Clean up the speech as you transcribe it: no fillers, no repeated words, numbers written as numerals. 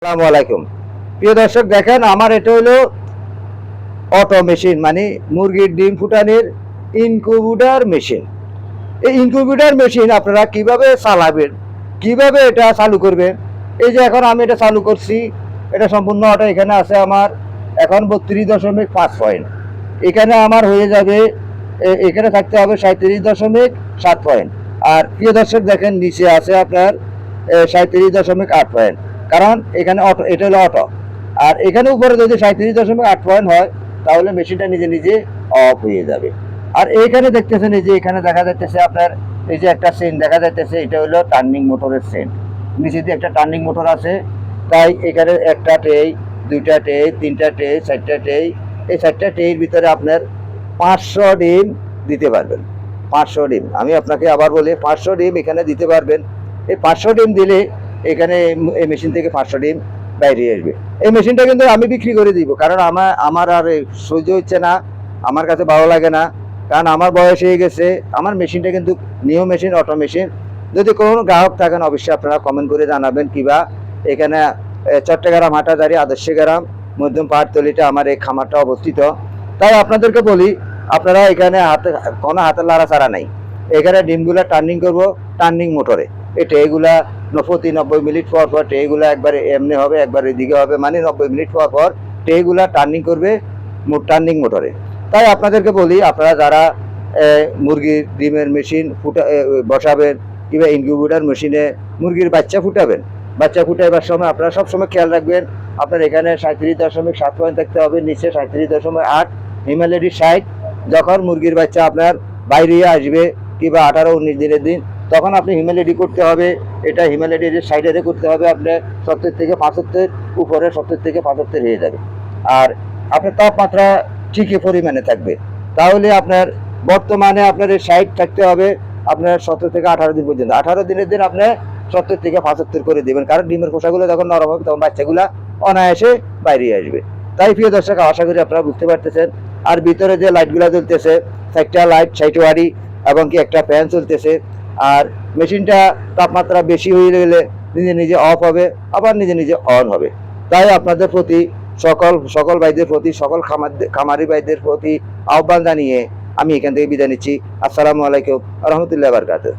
আসসালামু আলাইকুম। প্রিয় দর্শক, দেখেন আমার এটা হলো অটো মেশিন, মানে মুরগির ডিম ফুটানোর ইনকিউবেটর মেশিন। এই ইনকিউবেটর মেশিন আপনারা কিভাবে চালাবেন, কিভাবে এটা চালু করবেন। এই যে এখন আমি এটা চালু করছি, এটা সম্পূর্ণ অটো। এখানে আছে আমার এখন 32.5 পয়েন্ট। এখানে আমার হয়ে যাবে, এখানে থাকতে হবে 37.7 পয়েন্ট। আর প্রিয় দর্শক দেখেন নিচে আছে আপনার 37.8 পয়েন্ট, কারণ এখানে অটো, এটা হলো অটো। আর এখানে উপরে যদি 37.8 পয়েন্ট হয় তাহলে মেশিনটা নিজে নিজে অফ হয়ে যাবে। আর এইখানে দেখতেছেন, এই যে এখানে দেখা যাচ্ছে আপনার এই যে একটা সেন্ট দেখা যাচ্ছে, এটা হলো টার্নিং মোটরের সেন্ট। নিচে দিয়ে একটা টার্নিং মোটর আছে, তাই এখানে একটা ট্রেই, দুইটা ট্রেই, তিনটা ট্রেই, চারটা ট্রেই। এই চারটা ট্রেইয়ের ভিতরে আপনার 500 ডিম দিতে পারবেন। 500 ডিম, আমি আপনাকে আবার বলি, 500 ডিম এখানে দিতে পারবেন। এই 500 ডিম দিলে এখানে এই মেশিন থেকে 500 ডিম বাইরে আসবে। এই মেশিনটা কিন্তু আমি বিক্রি করে দিব, কারণ আমার আর সহ্য হচ্ছে না, আমার কাছে ভালো লাগে না, কারণ আমার বয়স হয়ে গেছে। আমার মেশিনটা কিন্তু নিউ মেশিন, অটো মেশিন। যদি কোনো গ্রাহক থাকেন অবশ্যই আপনারা কমেন্ট করে জানাবেন। কিবা এখানে চট্টগ্রাম হাটাজারি আদর্শ গ্রাম মধ্যম পাহাড়তলিতে আমার এই খামারটা অবস্থিত। তাই আপনাদেরকে বলি, আপনারা এখানে কোনো হাতের লাড়াচাড়া নাই। এখানে ডিমগুলা টার্নিং করব টার্নিং মোটরে। এই ট্রেগুলা প্রতি 90 মিনিট পর পর ট্রেগুলা একবার এমনি হবে, একবার এদিকে হবে, মানে 90 মিনিট পর পর ট্রেগুলা টার্নিং করবে টার্নিং মোটরে। তাই আপনাদেরকে বলি, আপনারা যারা মুরগির ডিমের মেশিন বসাবেন, কিংবা ইনকিউবেটর মেশিনে মুরগির বাচ্চা ফুটাবেন, বাচ্চা ফুটাইবার সময় আপনারা সবসময় খেয়াল রাখবেন, আপনার এখানে 37.7 পয়েন্ট থাকতে হবে, নিচে 37.8, হিমালয়ের 60। যখন মুরগির বাচ্চা আপনার বাইরে আসবে কিংবা 18-19 দিনের দিন, তখন আপনি হিমালয়েডি করতে হবে। এটা হিমালয়েডির সাইডে করতে হবে আপনার 70 থেকে 75, উপরে 70 থেকে 75 হয়ে যাবে। আর আপনার তাপমাত্রা ঠিকই পরিমাণে থাকবে। তাহলে আপনার বর্তমানে আপনার এই 60 থাকতে হবে আপনার 17 থেকে 18 দিন পর্যন্ত। 18 দিনের দিন আপনি 70 থেকে 75 করে দেবেন, কারণ ডিমের খোসাগুলো যখন নরম হবে তখন বাচ্চাগুলা অনায়াসে বাইরে আসবে। তাই প্রিয় দর্শক, আশা করি আপনারা বুঝতে পারতেছেন। আর ভিতরে যে লাইটগুলো জ্বলতেছে, একটা লাইট 60 ওয়ারি এবং কি একটা ফ্যান চলতেছে। আর মেশিনটা তাপমাত্রা বেশি হয়ে গেলে নিজে নিজে অফ হবে, আবার নিজে নিজে অন হবে। তাই আপনাদের প্রতি সকল ভাইদের প্রতি, সকল খামারি ভাইদের প্রতি আহ্বান জানিয়ে আমি এখান থেকে বিদায় নিচ্ছি। আসসালামু আলাইকুম ওয়া রাহমাতুল্লাহি ওয়া বারাকাতুহু।